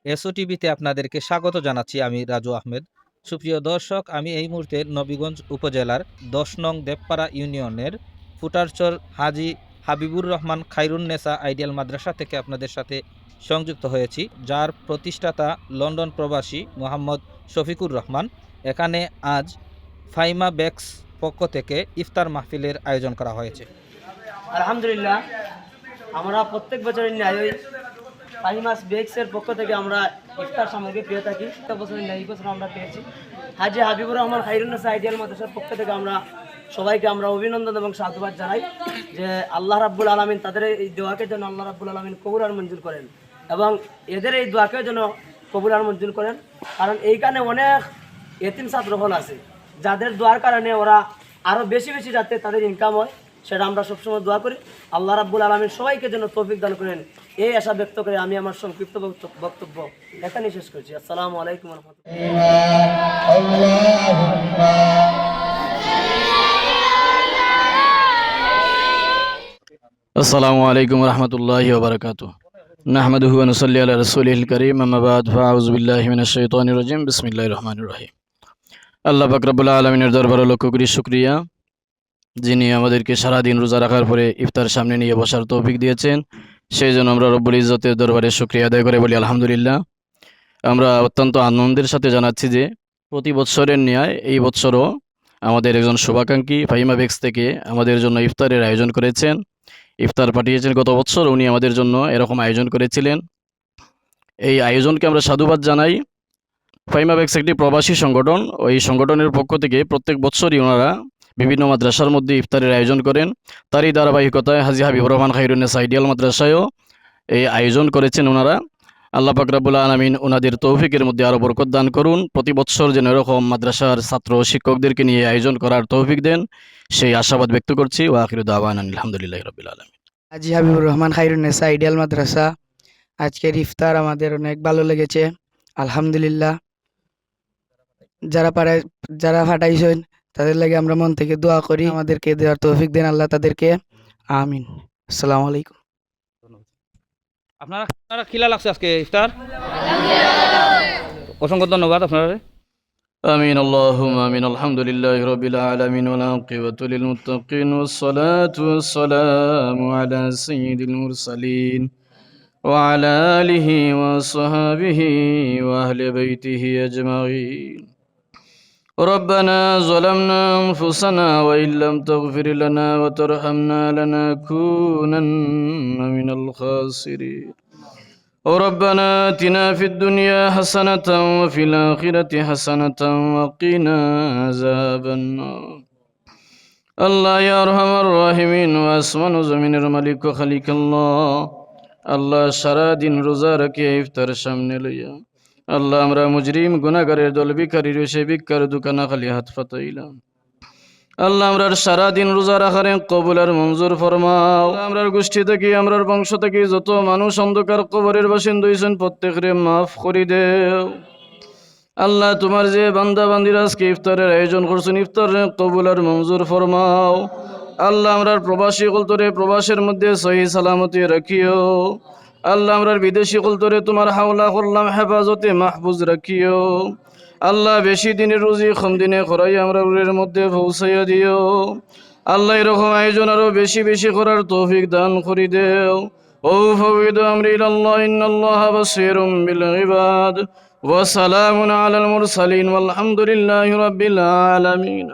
S O টিভিতে আপনাদেরকে স্বাগত জানাচ্ছি। আমি রাজু আহমেদ। সুপ্রিয় দর্শক, আমি এই মুহূর্তে নবীগঞ্জ উপজেলার ১০ নং দেবপাড়া ইউনিয়নের ফুটারচর হাজি হাবিবুর রহমান খায়রুন্নেসা আইডিয়াল মাদ্রাসা থেকে আপনাদের সাথে সংযুক্ত হয়েছি, যার প্রতিষ্ঠাতা লন্ডন প্রবাসী মোহাম্মদ শফিকুর রহমান। এখানে আজ ফাইমা বেক্স পক্ষ থেকে ইফতার মাহফিলের আয়োজন করা হয়েছে। আলহামদুলিল্লাহ, আমরা প্রত্যেক বছরের ন্যায় ফাইমাস বেক্সের পক্ষ থেকে আমরা ইফতার সামগ্রী পেয়ে থাকি। বছরের ন্যায় এই বছর আমরা পেয়েছি। হাজি হাবিবুর রহমান খায়রুন্নেসা আইডিয়াল মাদ্রাসার পক্ষ থেকে আমরা সবাইকে আমরা অভিনন্দন এবং সাধুবাদ জানাই যে আল্লাহ রাব্বুল আলামিন তাদের এই দোয়াকে যেন আল্লাহ রাব্বুল আলামিন কবুল আর মঞ্জুর করেন এবং এদের এই দোয়াকে যেন কবুল আর মঞ্জুর করেন। কারণ এইখানে অনেক এতিম ছাত্র হল আছে, যাদের দোয়ার কারণে ওরা আরও বেশি বেশি যাতে তাদের ইনকাম হয়, সেটা আমরা সবসময় দোয়া করি। আল্লাহ রাব্বুল আলামিন সবাইকে যেন তৌফিক দান করেন, এই আশা ব্যক্ত করে আমি আমার সংক্ষিপ্ত বক্তব্য এখানেই শেষ করছি। আসসালামু আলাইকুম ওয়া রাহমাতুল্লাহ। আসসালামু আলাইকুম রহমতুল্লাহি ওয়া বারাকাতুহু। নাহমাদুহু ওয়া নুসাল্লি আলা রাসূলিল কারীম, আম্মা বাদ, ফাআউযু বিল্লাহি মিনাশ শাইতানির রাজীম, বিসমিল্লাহির রহমানির রহিম। আল্লাহ পাক রব্বুল আলামিনের দরবারে লক্ষ কোটি শুকরিয়া, যিনি আমাদেরকে সারাদিন রোজা রাখার পরে ইফতার সামনে নিয়ে বসার তৌফিক দিয়েছেন। সেই জন্য আমরা রব্বুল ইজ্জতের দরবারে শুকরিয়া আদায় করে বলি আলহামদুলিল্লাহ। আমরা অত্যন্ত আনন্দের সাথে জানাচ্ছি যে প্রতি বছরের ন্যায় এই বছরও আমাদের একজন শুভাকাঙ্ক্ষী ফাইমা বেক্স থেকে আমাদের জন্য ইফতারের আয়োজন করেছেন, ইফতার পাঠিয়েছেন। গত বছর উনি আমাদের জন্য এরকম আয়োজন করেছিলেন। এই আয়োজনকে আমরা সাধুবাদ জানাই। ফাইমা বেক্স একটি প্রবাসী সংগঠন। ওই সংগঠনের পক্ষ থেকে প্রত্যেক বছরই ওনারা বিভিন্ন মাদ্রাসার মধ্যে ইফতারের আয়োজন করেন। তারই ধারাবাহিকতায় হাজি হাবিবুর রহমান খায়রুন্নেসা আইডিয়াল মাদ্রাসায়ও এই আয়োজন করেছেন ওনারা। আল্লাহ পাক রব্বুল আলামিন ওনাদের তৌফিকের মধ্যে আরও বরকত দান করুন। প্রতি বছর যেন এরকম মাদ্রাসার ছাত্র শিক্ষকদেরকে নিয়ে আয়োজন করার তৌফিক দেন, সেই আশাবাদ ব্যক্ত করছি। ওয়া আখিরু দাওয়ানা আলহামদুলিল্লাহি রাব্বিল আলামিন। হাজি হাবিবুর রহমান খায়রুন্নেসা আইডিয়াল মাদ্রাসা, আজকের ইফতার আমাদের অনেক ভালো লেগেছে, আলহামদুলিল্লাহ। যারা ফাটাইছেন তাদের লাগে আমরা মন থেকে দোয়া করি, আমাদেরকে দেওয়ার তৌফিক দেন আল্লাহ তাদেরকে, আমিন। আসসালামু আলাইকুম। আপনারা খিলা লাগছে আজকে ইফতার? অসংখ্য ধন্যবাদ আপনারা। آمين اللهم آمين الحمد لله رب العالمين والعاقبة للمتقين والصلاة والسلام على سيد المرسلين وعلى آله وصحبه وأهل بيته أجمعين. ربنا ظلمنا أنفسنا وإن لم تغفر لنا وترحمنا لنكونن من الخاسرين. ربنا آتنا في الدنيا حسنة وفي الآخرة حسنة وقنا عذاب النار. আল্লাহ ইয়া আরহামার রাহিমিন ও আসমান ও জমিনের মালিক ও খালিক আল্লাহ, আল্লাহ সারাদিন রোজা রেখে ইফতার সামনে লইয়া আল্লাহ আমরা মুজরিম গুনাহগারের দল ভিখারি রয়েছে ভিক্ষার দোকানা খালি হাত পাতাইলাম। আল্লাহ আমরার সারাদিন রোজা রাখারে কবুল আর মঞ্জুর ফরমাও। আমরার গোষ্ঠী থেকে আমরার বংশ থেকে যত মানুষ অন্ধকার কবরের বাসিন্দা হইছেন প্রত্যেকরে মাফ করে দেও। আল্লাহ তোমার যে বান্দা বান্দিরা আজকে ইফতারের আয়োজন করছেন, ইফতারের কবুল আর মঞ্জুর ফরমাও। আল্লাহ আমরার প্রবাসী কলতরে প্রবাসের মধ্যে সহি সালামতি রাখিও। আল্লাহ আমরার বিদেশি কলতরে তোমার হাওলা করলাম হেফাজতে মাহফুজ রাখিও। আল্লাহ বেশি দিনের রুজি কম দিনে করাই আমরা উরের মধ্যে পৌঁছাইয়া দিও। আল্লাহ এরকম আয়োজন আরো বেশি বেশি করার তৌফিক দান করি দেও। ও ফাউযু আমরি ইলাল্লাহ ইন্নাল্লাহা বাসীরুম বিল ইবাদ। ওয়া সালামুন আলাল মুরসালিন ওয়ালহামদুলিল্লাহি রাব্বিল আলামিন।